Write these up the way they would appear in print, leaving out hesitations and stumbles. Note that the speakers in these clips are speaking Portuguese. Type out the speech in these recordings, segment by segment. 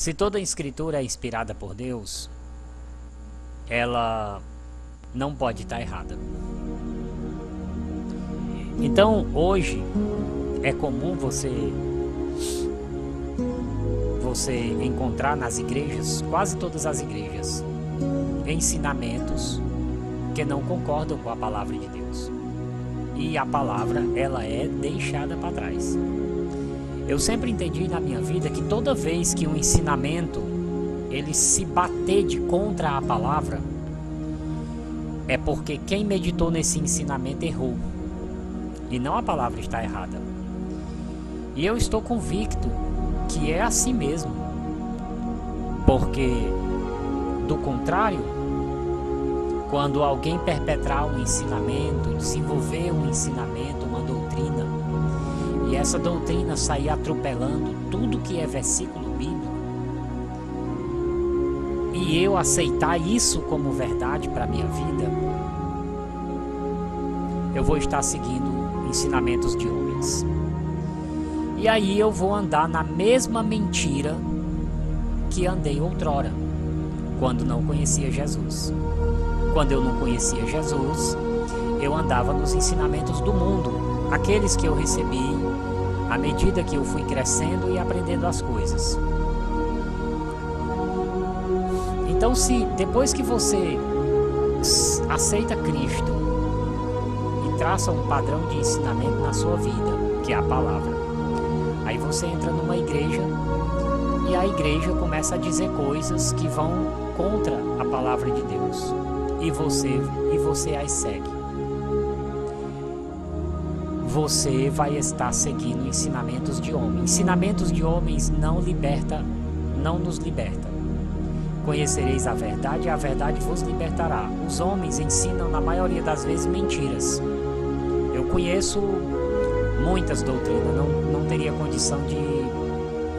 Se toda a escritura é inspirada por Deus, ela não pode estar errada. Então, hoje é comum você encontrar nas igrejas, quase todas as igrejas, ensinamentos que não concordam com a palavra de Deus. E a palavra, ela é deixada para trás. Eu sempre entendi na minha vida que toda vez que um ensinamento ele se bater de contra a palavra, é porque quem meditou nesse ensinamento errou. E não a palavra está errada. E eu estou convicto que é assim mesmo. Porque, do contrário, quando alguém perpetrar um ensinamento, desenvolver um ensinamento, uma doutrina, e essa doutrina sair atropelando tudo que é versículo bíblico, e eu aceitar isso como verdade para a minha vida, eu vou estar seguindo ensinamentos de homens. E aí eu vou andar na mesma mentira que andei outrora, quando não conhecia Jesus. Quando eu não conhecia Jesus, eu andava nos ensinamentos do mundo, aqueles que eu recebi à medida que eu fui crescendo e aprendendo as coisas. Então, se depois que você aceita Cristo e traça um padrão de ensinamento na sua vida, que é a palavra, aí você entra numa igreja e a igreja começa a dizer coisas que vão contra a palavra de Deus. E você as segue. Você vai estar seguindo ensinamentos de homens. Ensinamentos de homens não nos liberta. Conhecereis a verdade e a verdade vos libertará. Os homens ensinam na maioria das vezes mentiras. Eu conheço muitas doutrinas, não teria condição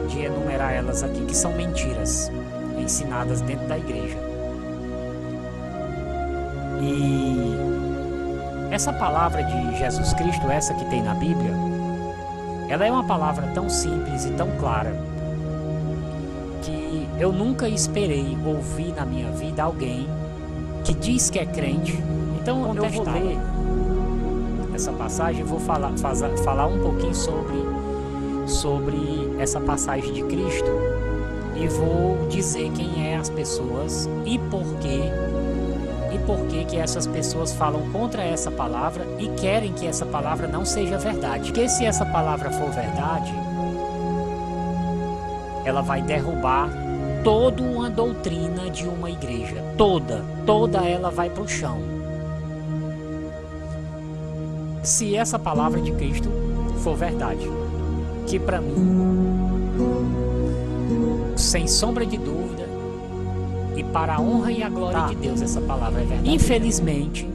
de enumerar elas aqui, que são mentiras ensinadas dentro da igreja. E essa palavra de Jesus Cristo, essa que tem na Bíblia, ela é uma palavra tão simples e tão clara que eu nunca esperei ouvir na minha vida alguém que diz que é crente. Então eu vou ler essa passagem e vou falar um pouquinho sobre essa passagem de Cristo e vou dizer quem é as pessoas e por que essas pessoas falam contra essa palavra e querem que essa palavra não seja verdade. Porque se essa palavra for verdade, ela vai derrubar toda uma doutrina de uma igreja. Toda ela vai para o chão. Se essa palavra de Cristo for verdade, que para mim, sem sombra de dúvida, e para a honra e a glória de Deus, essa palavra é verdade. Infelizmente,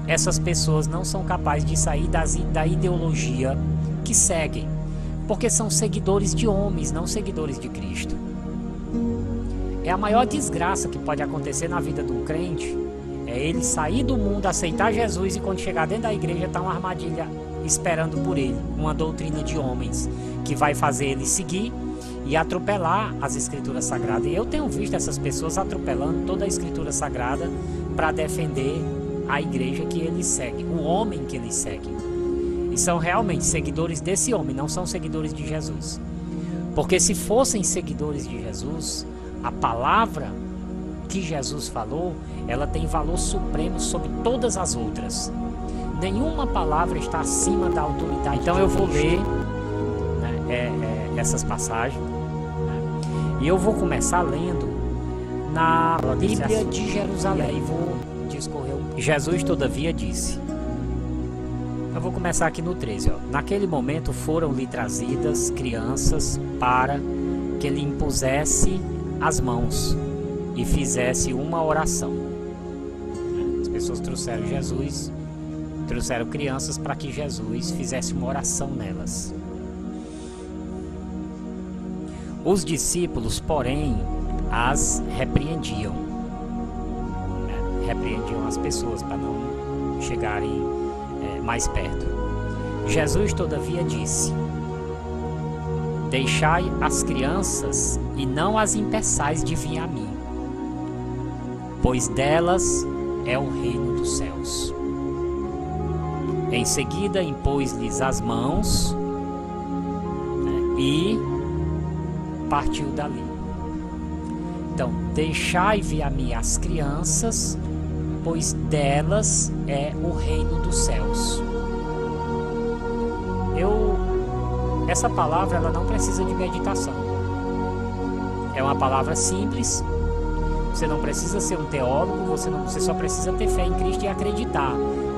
essas pessoas não são capazes de sair da ideologia que seguem, porque são seguidores de homens, não seguidores de Cristo. É a maior desgraça que pode acontecer na vida de um crente, é ele sair do mundo, aceitar Jesus e quando chegar dentro da igreja está uma armadilha esperando por ele, uma doutrina de homens que vai fazer ele seguir e atropelar as escrituras sagradas. E eu tenho visto essas pessoas atropelando toda a escritura sagrada para defender a igreja que eles seguem, o homem que eles seguem. E são realmente seguidores desse homem, não são seguidores de Jesus. Porque se fossem seguidores de Jesus, a palavra que Jesus falou, ela tem valor supremo sobre todas as outras. Nenhuma palavra está acima da autoridade. Então eu vou ler essas passagens, e eu vou começar lendo na Bíblia de Jerusalém. E vou discorrer. Jesus todavia disse, eu vou começar aqui no 13, ó. Naquele momento foram-lhe trazidas crianças para que lhe impusesse as mãos e fizesse uma oração. As pessoas trouxeram crianças para que Jesus fizesse uma oração nelas. Os discípulos, porém, as repreendiam. Repreendiam as pessoas para não chegarem mais perto. Jesus, todavia, disse: Deixai as crianças e não as impeçais de vir a mim, pois delas é o reino dos céus. Em seguida impôs-lhes as mãos, né, e partiu dali. Então, deixai vir a mim as crianças, pois delas é o reino dos céus. Essa palavra ela não precisa de meditação. É uma palavra simples. Você não precisa ser um teólogo, você só precisa ter fé em Cristo e acreditar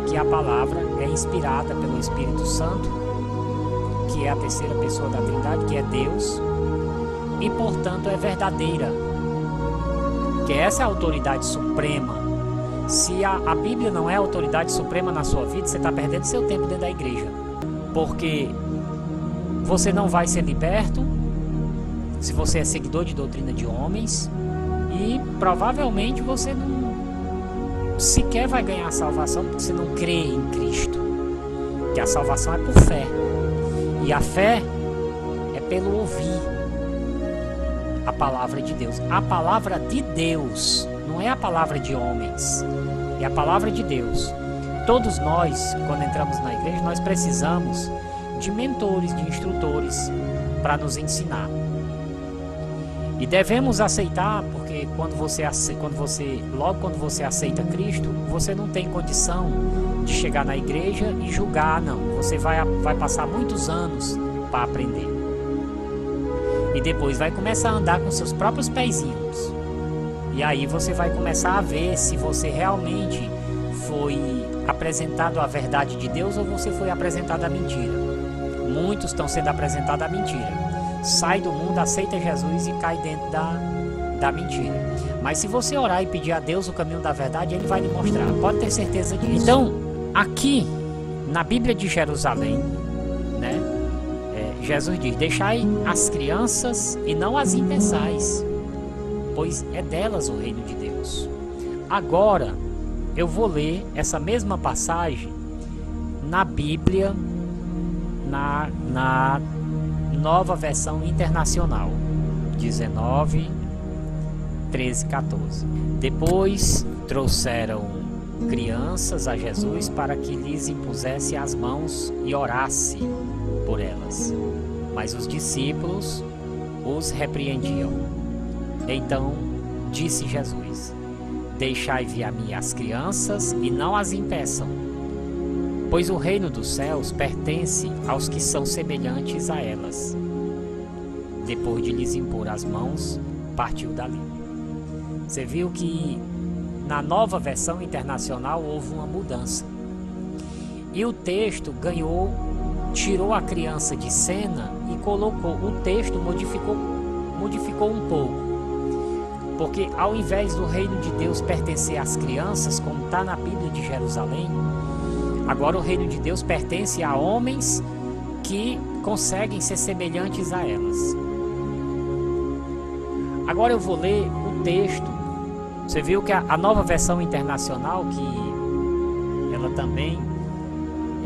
que a palavra é inspirada pelo Espírito Santo, que é a terceira pessoa da Trindade, que é Deus, e portanto é verdadeira. Que essa é a autoridade suprema. Se a Bíblia não é a autoridade suprema na sua vida, você está perdendo seu tempo dentro da igreja. Porque você não vai ser liberto se você é seguidor de doutrina de homens, e provavelmente você não sequer vai ganhar a salvação porque você não crê em Cristo. Que a salvação é por fé, e a fé é pelo ouvir a palavra de Deus. A palavra de Deus, não é a palavra de homens, é a palavra de Deus. Todos nós, quando entramos na igreja, nós precisamos de mentores, de instrutores para nos ensinar. E devemos aceitar, porque logo quando você aceita Cristo, você não tem condição de chegar na igreja e julgar, não. Você vai passar muitos anos para aprender. E depois vai começar a andar com seus próprios pezinhos. E aí você vai começar a ver se você realmente foi apresentado a verdade de Deus ou você foi apresentado a mentira. Muitos estão sendo apresentados a mentira. Sai do mundo, aceita Jesus e cai dentro da mentira. Mas se você orar e pedir a Deus o caminho da verdade, Ele vai lhe mostrar. Pode ter certeza disso. Então, aqui na Bíblia de Jerusalém, né, Jesus diz: deixai as crianças e não as impeçais, pois é delas o reino de Deus. Agora, eu vou ler essa mesma passagem na Bíblia, na Nova Versão Internacional, 19, 13, 14. Depois trouxeram crianças a Jesus para que lhes impusesse as mãos e orasse por elas. Mas os discípulos os repreendiam. Então disse Jesus: deixai vir a mim as crianças e não as impeçam, pois o reino dos céus pertence aos que são semelhantes a elas. Depois de lhes impor as mãos, partiu dali. Você viu que na Nova Versão Internacional houve uma mudança. E o texto tirou a criança de cena e colocou, o texto modificou um pouco. Porque ao invés do reino de Deus pertencer às crianças, como está na Bíblia de Jerusalém, agora o reino de Deus pertence a homens que conseguem ser semelhantes a elas. Agora eu vou ler o texto. Você viu que a Nova Versão Internacional, que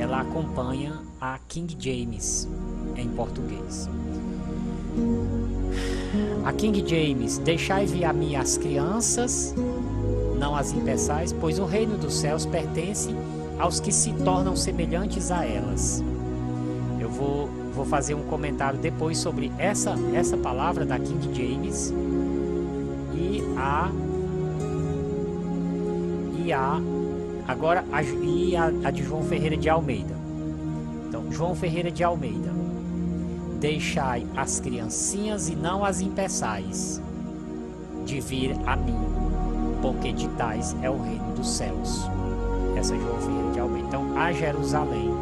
ela acompanha a King James em português. A King James: deixai vir a mim as crianças, não as impeçais, pois o reino dos céus pertence aos que se tornam semelhantes a elas. Eu vou fazer um comentário depois sobre essa palavra da King James e a de João Ferreira de Almeida. Então, João Ferreira de Almeida: deixai as criancinhas e não as impeçais de vir a mim, porque de tais é o reino dos céus. Essa é João Ferreira de Almeida. Então, a Jerusalém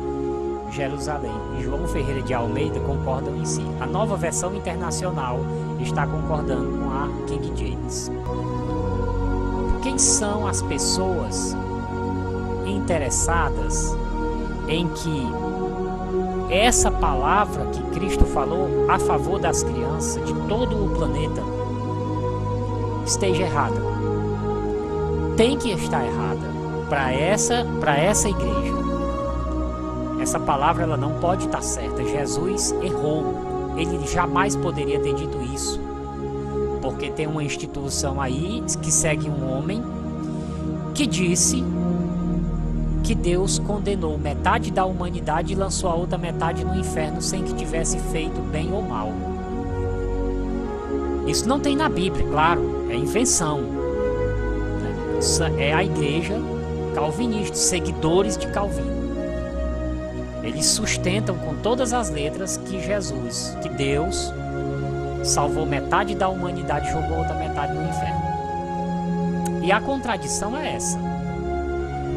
e João Ferreira de Almeida concordam em si. A Nova Versão Internacional está concordando com a King James. Quem são as pessoas interessadas em que essa palavra que Cristo falou a favor das crianças de todo o planeta esteja errada? Tem que estar errada para essa igreja. Essa palavra ela não pode estar certa. Jesus errou ele jamais poderia ter dito isso, porque tem uma instituição aí que segue um homem que disse que Deus condenou metade da humanidade e lançou a outra metade no inferno sem que tivesse feito bem ou mal. Isso não tem na Bíblia, claro, é invenção. Isso é a igreja calvinista, seguidores de Calvino. Eles sustentam com todas as letras que Jesus, que Deus, salvou metade da humanidade e jogou outra metade no inferno. E a contradição é essa.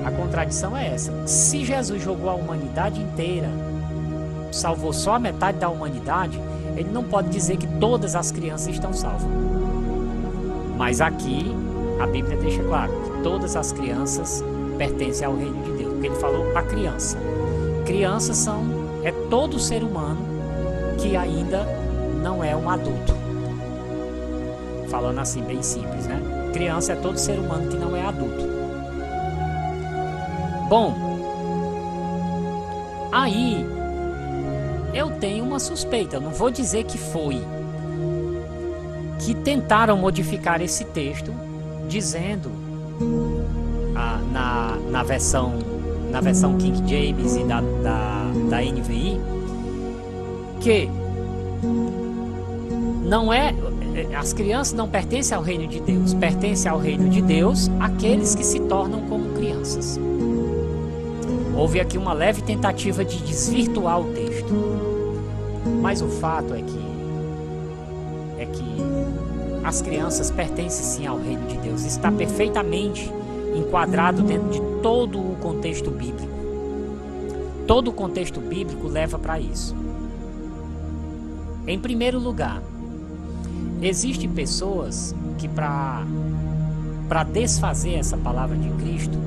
A contradição é essa. Se Jesus jogou a humanidade inteira, salvou só a metade da humanidade, ele não pode dizer que todas as crianças estão salvas. Mas aqui a Bíblia deixa claro que todas as crianças pertencem ao reino de Deus, porque ele falou a criança. Crianças é todo ser humano que ainda não é um adulto. Falando assim bem simples, né? Criança é todo ser humano que não é adulto. Bom, aí eu tenho uma suspeita, eu não vou dizer que foi, que tentaram modificar esse texto, dizendo na versão King James e da NVI, que não é, as crianças não pertencem ao reino de Deus, pertencem ao reino de Deus aqueles que se tornam como crianças. Houve aqui uma leve tentativa de desvirtuar o texto, mas o fato é que as crianças pertencem sim ao reino de Deus, está perfeitamente enquadrado dentro de todo o contexto bíblico. Todo o contexto bíblico leva para isso. Em primeiro lugar, existem pessoas que para desfazer essa palavra de Cristo,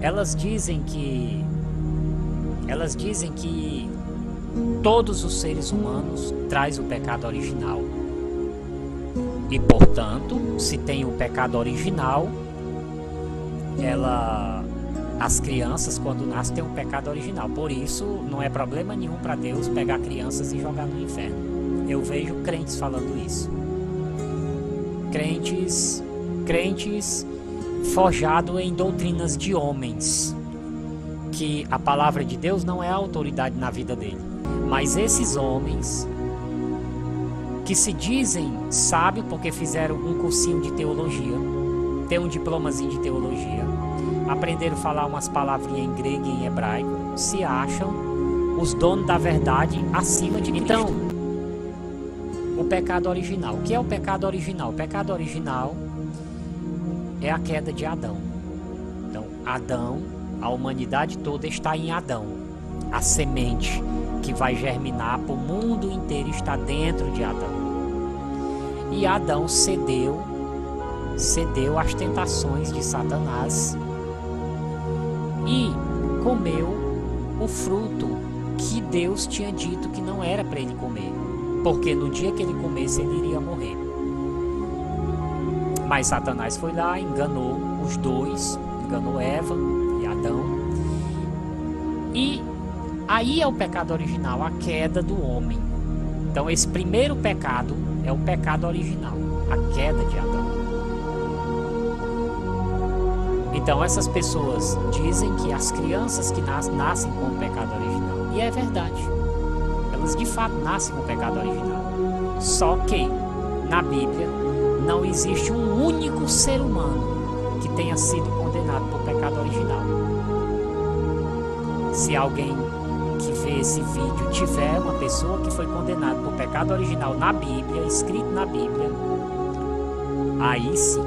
elas dizem que todos os seres humanos trazem o pecado original. E, portanto, se tem o pecado original, as crianças, quando nascem, têm um pecado original. Por isso, não é problema nenhum para Deus pegar crianças e jogar no inferno. Eu vejo crentes falando isso. Crentes forjados em doutrinas de homens, que a palavra de Deus não é a autoridade na vida dele. Mas esses homens que se dizem sábios porque fizeram um cursinho de teologia, tem um diplomazinho de teologia, aprenderam a falar umas palavrinhas em grego e em hebraico, se acham os donos da verdade acima de Cristo. Então, o pecado original. O que é o pecado original? O pecado original é a queda de Adão. Então, Adão, a humanidade toda está em Adão. A semente que vai germinar para o mundo inteiro está dentro de Adão. E Adão cedeu às tentações de Satanás e comeu o fruto que Deus tinha dito que não era para ele comer, porque no dia que ele comesse ele iria morrer. Mas Satanás foi lá, enganou os dois, enganou Eva e Adão. E aí é o pecado original, a queda do homem. Então esse primeiro pecado é o pecado original, a queda de Adão. Então essas pessoas dizem que as crianças que nascem com o pecado original. E é verdade, elas de fato nascem com o pecado original. Só que na Bíblia não existe um único ser humano que tenha sido condenado por pecado original. Se alguém que vê esse vídeo tiver uma pessoa que foi condenada por pecado original na Bíblia, escrito na Bíblia, aí sim,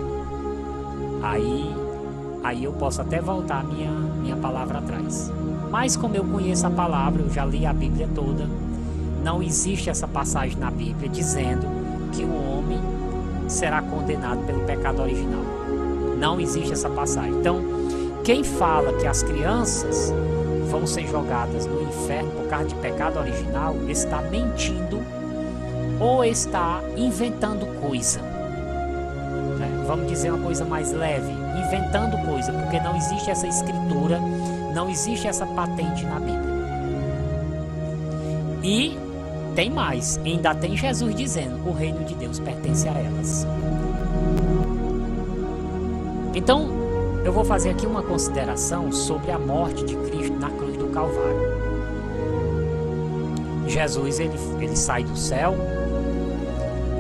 aí eu posso até voltar minha palavra atrás. Mas como eu conheço a palavra, eu já li a Bíblia toda, não existe essa passagem na Bíblia dizendo que o homem será condenado pelo pecado original. Não existe essa passagem. Então, quem fala que as crianças vão ser jogadas no inferno por causa de pecado original, está mentindo ou está inventando coisa. Vamos dizer uma coisa mais leve, inventando coisa, porque não existe essa escritura, não existe essa patente na Bíblia. E tem mais, ainda tem Jesus dizendo: o reino de Deus pertence a elas. Então, eu vou fazer aqui uma consideração sobre a morte de Cristo na cruz do Calvário. Jesus, ele sai do céu,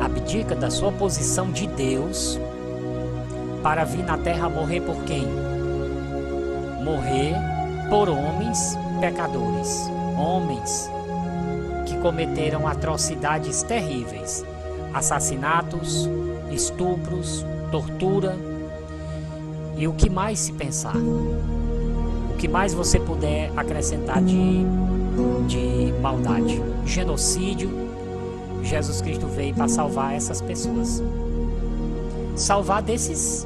abdica da sua posição de Deus para vir na terra morrer por quem? Morrer por homens pecadores, homens que cometeram atrocidades terríveis, assassinatos, estupros, tortura e o que mais se pensar, o que mais você puder acrescentar de maldade, genocídio. Jesus Cristo veio para salvar essas pessoas, salvar desses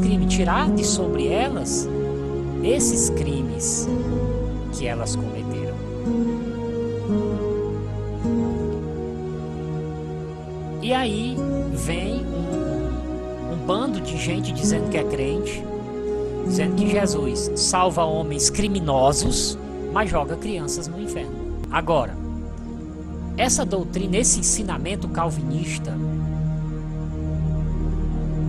crimes, tirar de sobre elas esses crimes que elas cometeram. E aí vem um bando de gente dizendo que é crente, dizendo que Jesus salva homens criminosos, mas joga crianças no inferno. Agora, essa doutrina, esse ensinamento calvinista,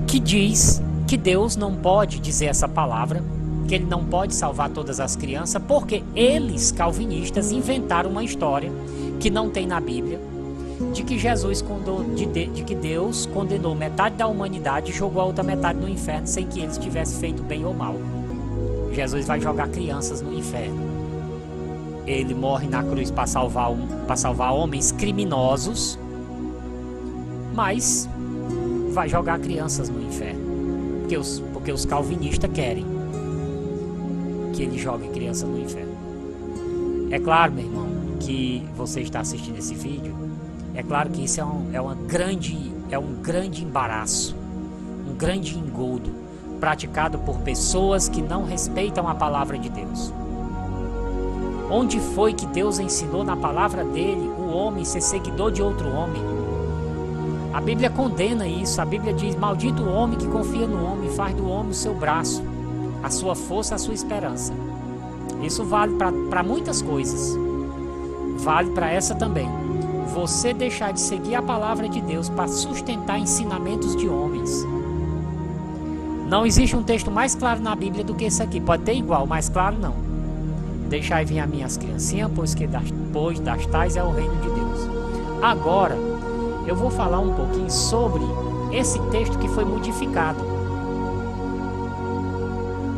que diz que Deus não pode dizer essa palavra, que ele não pode salvar todas as crianças, porque eles, calvinistas, inventaram uma história que não tem na Bíblia, de que de que Deus condenou metade da humanidade e jogou a outra metade no inferno sem que eles tivessem feito bem ou mal. Jesus vai jogar crianças no inferno. Ele morre na cruz para salvar homens criminosos, mas vai jogar crianças no inferno, porque os calvinistas querem que ele jogue crianças no inferno. É claro, meu irmão, que você está assistindo esse vídeo, é claro que isso é um grande embaraço, um grande engodo praticado por pessoas que não respeitam a palavra de Deus. Onde foi que Deus ensinou na palavra dele o homem ser seguidor de outro homem? A Bíblia condena isso. A Bíblia diz: maldito o homem que confia no homem e faz do homem o seu braço, a sua força, a sua esperança. Isso vale para muitas coisas. Vale para essa também. Você deixar de seguir a palavra de Deus para sustentar ensinamentos de homens. Não existe um texto mais claro na Bíblia do que esse aqui. Pode ter igual, mais claro não. Deixai vir a minhas criancinhas, pois das tais é o reino de Deus. Agora, eu vou falar um pouquinho sobre esse texto que foi modificado.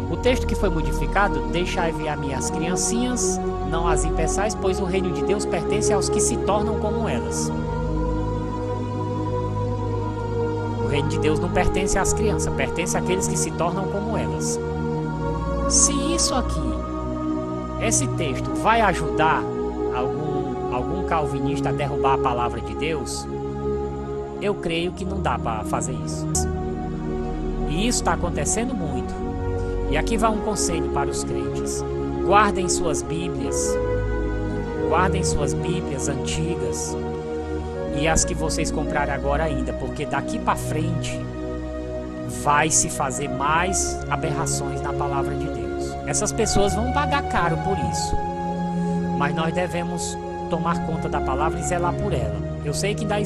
O texto que foi modificado: deixai vir a minhas criancinhas, não as impeçais, pois o reino de Deus pertence aos que se tornam como elas. O reino de Deus não pertence às crianças, pertence àqueles que se tornam como elas. Se isso aqui, esse texto, vai ajudar algum calvinista a derrubar a palavra de Deus, eu creio que não dá para fazer isso. E isso está acontecendo muito. E aqui vai um conselho para os crentes: guardem suas Bíblias antigas e as que vocês comprarem agora ainda, porque daqui para frente vai se fazer mais aberrações na palavra de Deus. Essas pessoas vão pagar caro por isso, mas nós devemos tomar conta da palavra e zelar por ela. Eu sei que ainda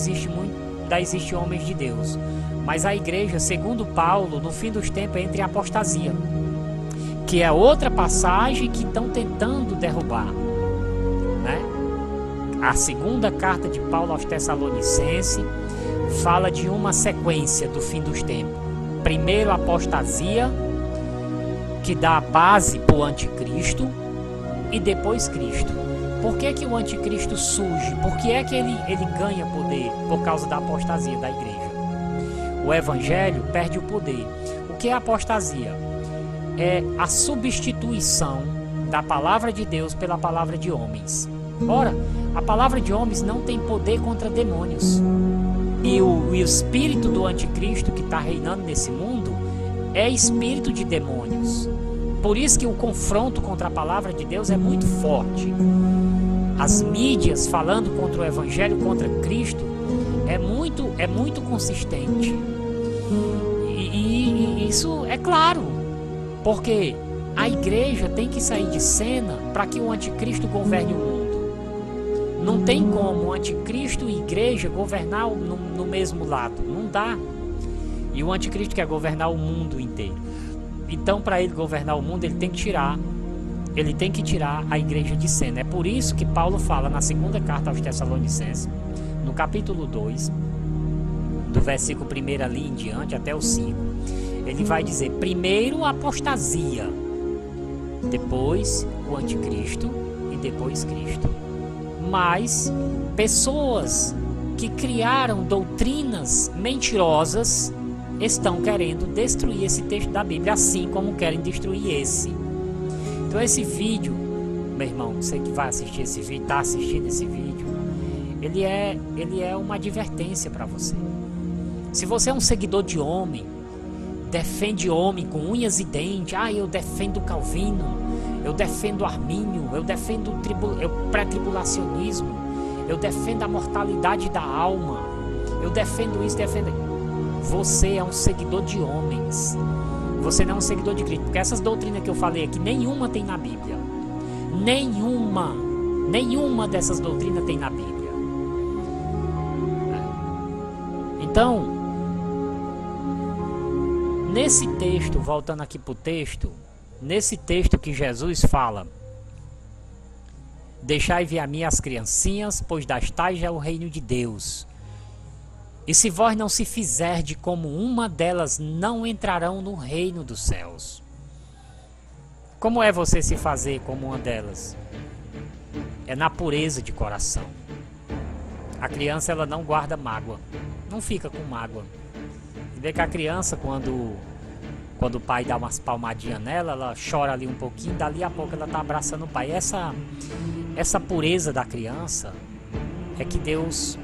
existe homens de Deus, mas a igreja, segundo Paulo, no fim dos tempos entra em apostasia, que é outra passagem que estão tentando derrubar, né? A segunda carta de Paulo aos Tessalonicenses fala de uma sequência do fim dos tempos. Primeiro a apostasia, que dá a base para o anticristo, e depois Cristo. Por que que o anticristo surge? Por que é que ele ganha poder? Por causa da apostasia da igreja. O evangelho perde o poder. O que é apostasia? É a substituição da palavra de Deus pela palavra de homens. Ora, a palavra de homens não tem poder contra demônios. E o espírito do anticristo que está reinando nesse mundo é espírito de demônios. Por isso que o confronto contra a palavra de Deus é muito forte. As mídias falando contra o evangelho, contra Cristo, é muito consistente. E isso é claro, porque a igreja tem que sair de cena para que o anticristo governe o mundo. Não tem como o anticristo e igreja governar no mesmo lado. Não dá. E o anticristo quer governar o mundo inteiro. Então, para ele governar o mundo, ele tem que tirar a igreja de cena. É por isso que Paulo fala na segunda carta aos Tessalonicenses, no capítulo 2, do versículo 1 ali em diante até o 5, ele vai dizer: primeiro a apostasia, depois o anticristo e depois Cristo. Mas pessoas que criaram doutrinas mentirosas estão querendo destruir esse texto da Bíblia, assim como querem destruir esse. Então esse vídeo, meu irmão, você que vai assistir esse vídeo, está assistindo esse vídeo, ele é uma advertência para você. Se você é um seguidor de homem, defende homem com unhas e dentes, eu defendo Calvino, eu defendo Armínio, eu defendo o pré-tribulacionismo, eu defendo a mortalidade da alma, eu defendo isso, defendo... Você é um seguidor de homens. Você não é um seguidor de Cristo. Porque essas doutrinas que eu falei aqui, nenhuma tem na Bíblia. Nenhuma dessas doutrinas tem na Bíblia. Então, nesse texto, voltando aqui para o texto, nesse texto que Jesus fala: deixai vir a mim as criancinhas, pois das tais é o reino de Deus. E se vós não se fizerdes como uma delas, não entrarão no reino dos céus. Como é você se fazer como uma delas? É na pureza de coração. A criança, ela não guarda mágoa, não fica com mágoa. Você vê que a criança, quando o pai dá umas palmadinhas nela, ela chora ali um pouquinho, dali a pouco ela está abraçando o pai. Essa pureza da criança é que Deus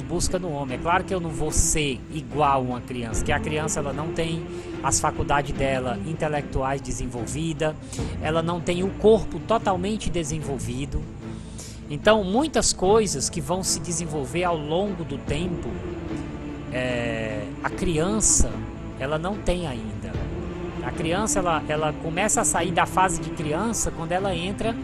busca no homem. É claro que eu não vou ser igual a uma criança, que a criança, ela não tem as faculdades dela intelectuais desenvolvidas, ela não tem o corpo totalmente desenvolvido. Então, muitas coisas que vão se desenvolver ao longo do tempo, a criança, ela não tem ainda. A criança, ela começa a sair da fase de criança quando ela entra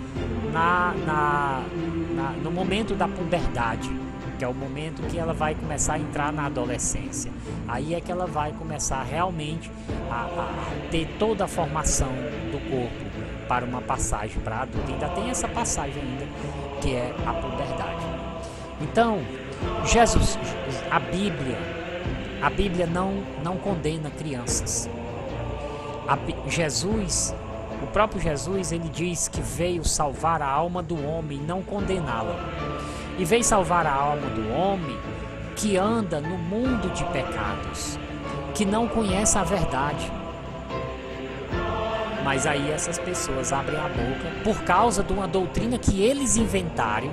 no momento da puberdade, que é o momento que ela vai começar a entrar na adolescência. Aí é que ela vai começar realmente a ter toda a formação do corpo para uma passagem para adulto. Ainda tem essa passagem ainda, que é a puberdade. Então, a Bíblia não condena crianças. O próprio Jesus, ele diz que veio salvar a alma do homem, não condená-la. E veio salvar a alma do homem que anda no mundo de pecados, que não conhece a verdade. Mas aí essas pessoas abrem a boca por causa de uma doutrina que eles inventaram,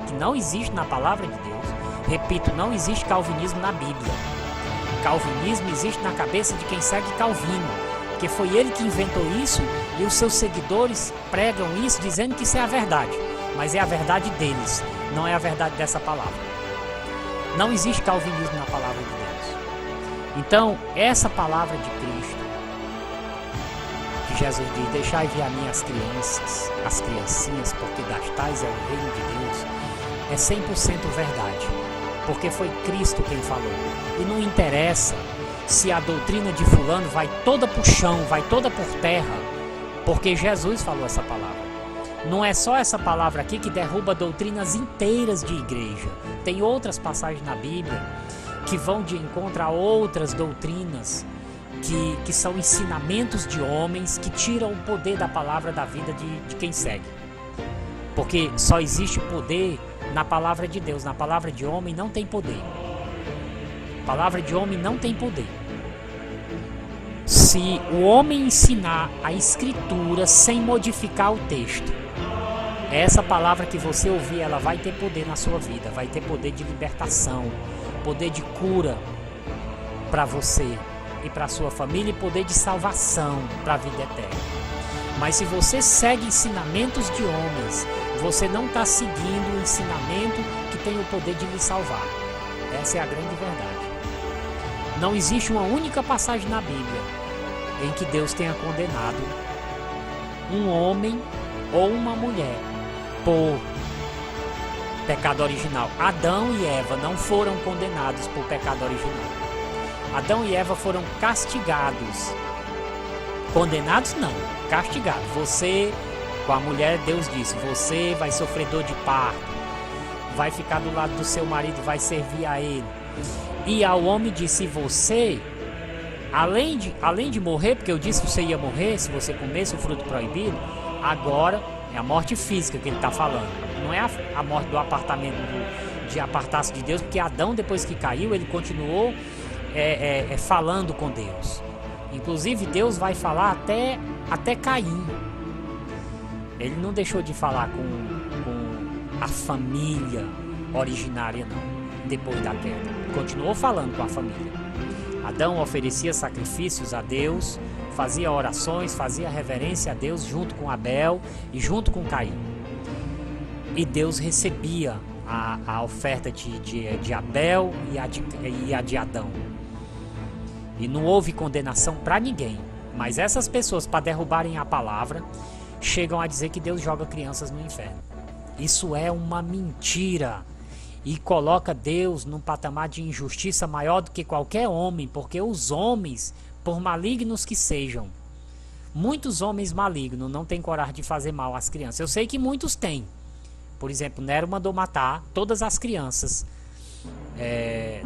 que não existe na palavra de Deus. Repito, não existe calvinismo na Bíblia. Calvinismo existe na cabeça de quem segue Calvino, porque foi ele que inventou isso e os seus seguidores pregam isso dizendo que isso é a verdade. Mas é a verdade deles, não é a verdade dessa palavra. Não existe calvinismo na palavra de Deus. Então, essa palavra de Cristo, que Jesus diz: deixai vir a mim as crianças, as criancinhas, porque das tais é o reino de Deus, é 100% verdade, porque foi Cristo quem falou. E não interessa se a doutrina de fulano vai toda por chão, vai toda por terra, porque Jesus falou essa palavra. Não é só essa palavra aqui que derruba doutrinas inteiras de igreja. Tem outras passagens na Bíblia que vão de encontro a outras doutrinas que são ensinamentos de homens que tiram o poder da palavra da vida de quem segue. Porque só existe poder na palavra de Deus. Na palavra de homem não tem poder. A palavra de homem não tem poder. Se o homem ensinar a escritura sem modificar o texto, essa palavra que você ouvir, ela vai ter poder na sua vida, vai ter poder de libertação, poder de cura para você e para sua família, e poder de salvação para a vida eterna. Mas se você segue ensinamentos de homens, você não está seguindo o ensinamento que tem o poder de lhe salvar. Essa é a grande verdade. Não existe uma única passagem na Bíblia em que Deus tenha condenado um homem ou uma mulher por pecado original. Adão e Eva não foram condenados por pecado original. Adão e Eva foram castigados. Condenados não, castigados. Você, com a mulher, Deus disse, você vai sofrer dor de parto, vai ficar do lado do seu marido, vai servir a ele. E ao homem disse, você, além de morrer, porque eu disse que você ia morrer se você comesse o fruto proibido, agora é a morte física que ele está falando. Não é a morte do apartamento, de apartar-se de Deus, porque Adão, depois que caiu, ele continuou falando com Deus. Inclusive, Deus vai falar até Caim. Ele não deixou de falar com a família originária, não, depois da queda. Continuou falando com a família. Adão oferecia sacrifícios a Deus, fazia orações, fazia reverência a Deus junto com Abel e junto com Caim. E Deus recebia a oferta de Abel e a de Adão. E não houve condenação para ninguém. Mas essas pessoas, para derrubarem a palavra, chegam a dizer que Deus joga crianças no inferno. Isso é uma mentira. E coloca Deus num patamar de injustiça maior do que qualquer homem, porque os homens, por malignos que sejam, muitos homens malignos não têm coragem de fazer mal às crianças. Eu sei que muitos têm. Por exemplo, Nero mandou matar todas as crianças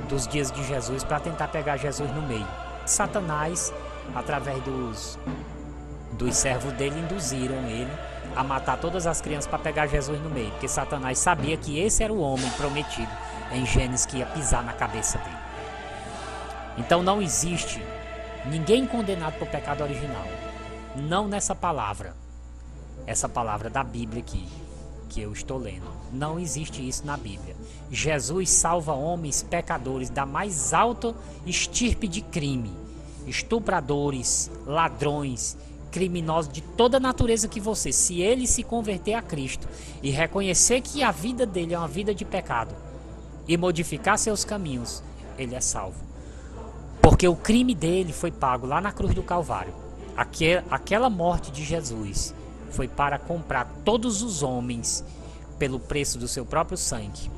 dos dias de Jesus para tentar pegar Jesus no meio. Satanás, através dos servos dele, induziram ele a matar todas as crianças para pegar Jesus no meio, porque Satanás sabia que esse era o homem prometido em Gênesis que ia pisar na cabeça dele. Então não existe ninguém condenado por pecado original, não nessa palavra, essa palavra da Bíblia aqui que eu estou lendo. Não existe isso na Bíblia. Jesus salva homens pecadores da mais alta estirpe de crime, estupradores, ladrões, criminosos de toda natureza que você, se ele se converter a Cristo e reconhecer que a vida dele é uma vida de pecado e modificar seus caminhos, ele é salvo. Porque o crime dele foi pago lá na cruz do Calvário. Aquela morte de Jesus foi para comprar todos os homens pelo preço do seu próprio sangue.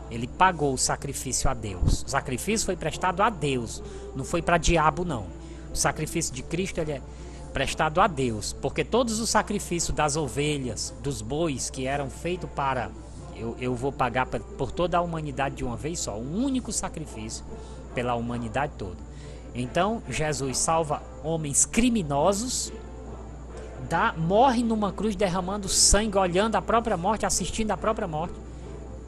Ele pagou o sacrifício a Deus. O sacrifício foi prestado a Deus, não foi para diabo não. O sacrifício de Cristo ele é prestado a Deus, porque todos os sacrifícios das ovelhas, dos bois que eram feitos para eu vou pagar por toda a humanidade de uma vez só, um único sacrifício pela humanidade toda. Então Jesus salva homens criminosos, morre numa cruz derramando sangue, olhando a própria morte, assistindo a própria morte,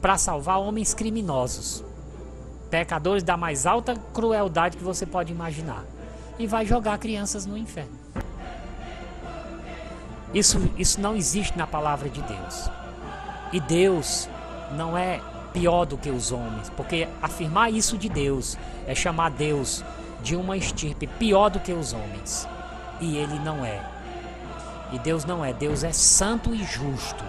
para salvar homens criminosos, pecadores da mais alta crueldade que você pode imaginar, e vai jogar crianças no inferno. Isso não existe na palavra de Deus. E Deus não é pior do que os homens, porque afirmar isso de Deus é chamar Deus de uma estirpe pior do que os homens, e ele não é. E Deus não é. Deus é santo e justo.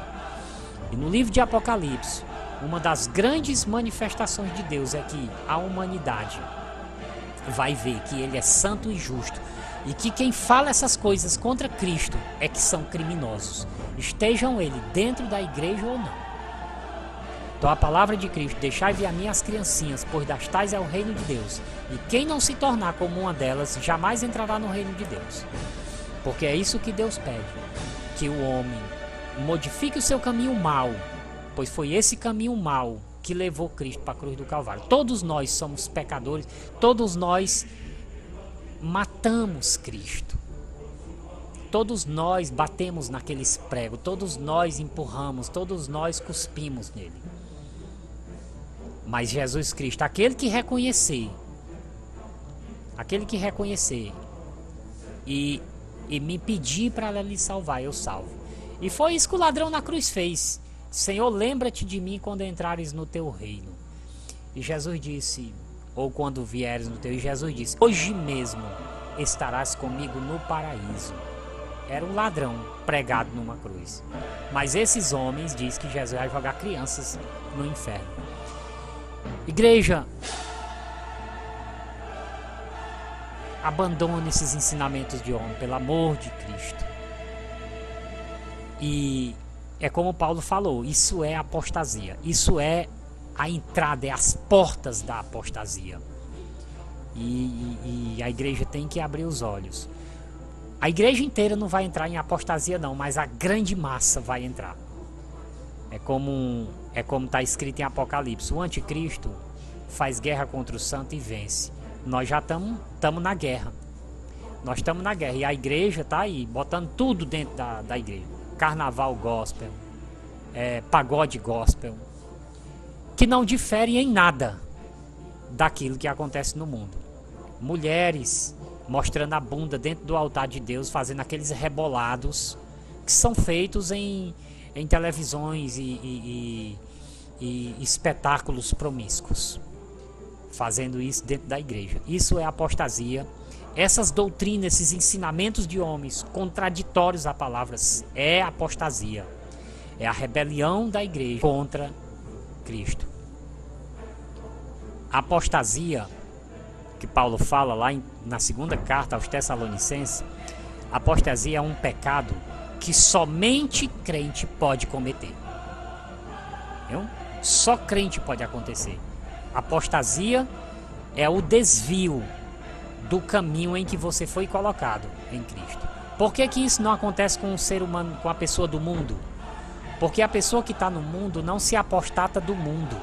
E no livro de Apocalipse, uma das grandes manifestações de Deus é que a humanidade vai ver que ele é santo e justo, e que quem fala essas coisas contra Cristo é que são criminosos, estejam ele dentro da igreja ou não. Então a palavra de Cristo, deixai-vos a mim as criancinhas, pois das tais é o reino de Deus, e quem não se tornar como uma delas, jamais entrará no reino de Deus. Porque é isso que Deus pede, que o homem modifique o seu caminho mau, pois foi esse caminho mau que levou Cristo para a cruz do Calvário. Todos nós somos pecadores, todos nós matamos Cristo, todos nós batemos naqueles pregos, todos nós empurramos, todos nós cuspimos nele. Mas Jesus Cristo, aquele que reconhecer e me pedir para lhe salvar, eu salvo. E foi isso que o ladrão na cruz fez. Senhor, lembra-te de mim quando entrares no teu reino. E Jesus disse, ou quando vieres no teu, e Jesus disse, hoje mesmo estarás comigo no paraíso. Era um ladrão pregado numa cruz. Mas esses homens diz que Jesus vai jogar crianças no inferno. Igreja, abandone esses ensinamentos de homem, pelo amor de Cristo. E é como Paulo falou, isso é apostasia. Isso é a entrada, é as portas da apostasia. E a igreja tem que abrir os olhos. A igreja inteira não vai entrar em apostasia não, mas a grande massa vai entrar. É como está escrito em Apocalipse, o anticristo faz guerra contra o santo e vence. Nós já estamos na guerra. Nós estamos na guerra e a igreja está aí, botando tudo dentro da igreja. Carnaval gospel, pagode gospel, que não difere em nada daquilo que acontece no mundo. Mulheres mostrando a bunda dentro do altar de Deus, fazendo aqueles rebolados que são feitos em televisões e espetáculos promíscuos, fazendo isso dentro da igreja. Isso é apostasia. Essas doutrinas, esses ensinamentos de homens contraditórios a palavras, é apostasia. É a rebelião da igreja contra Cristo. A apostasia que Paulo fala lá na segunda carta aos Tessalonicenses, a apostasia é um pecado que somente crente pode cometer. Entendeu? Só crente pode acontecer. Apostasia é o desvio do caminho em que você foi colocado em Cristo. Por que isso não acontece com um ser humano, com a pessoa do mundo? Porque a pessoa que está no mundo não se apostata do mundo.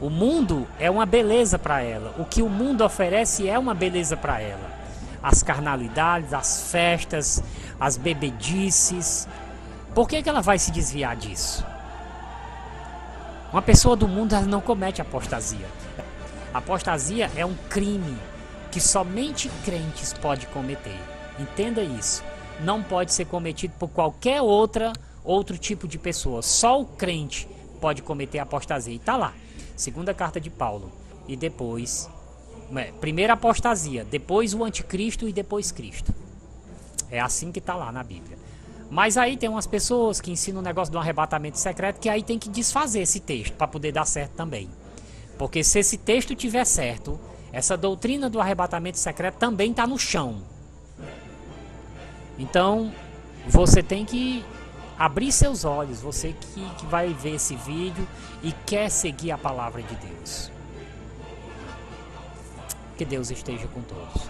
O mundo é uma beleza para ela. O que o mundo oferece é uma beleza para ela. As carnalidades, as festas, as bebedices. Por que ela vai se desviar disso? Uma pessoa do mundo, ela não comete apostasia. Apostasia é um crime que somente crentes podem cometer. Entenda isso. Não pode ser cometido por qualquer outro tipo de pessoa. Só o crente pode cometer apostasia. E está lá. Segunda carta de Paulo. E depois... primeiro apostasia, depois o anticristo e depois Cristo. É assim que está lá na Bíblia. Mas aí tem umas pessoas que ensinam um negócio do arrebatamento secreto, que aí tem que desfazer esse texto para poder dar certo também. Porque se esse texto tiver certo, essa doutrina do arrebatamento secreto também está no chão. Então, você tem que abrir seus olhos, você que vai ver esse vídeo e quer seguir a palavra de Deus. Que Deus esteja com todos.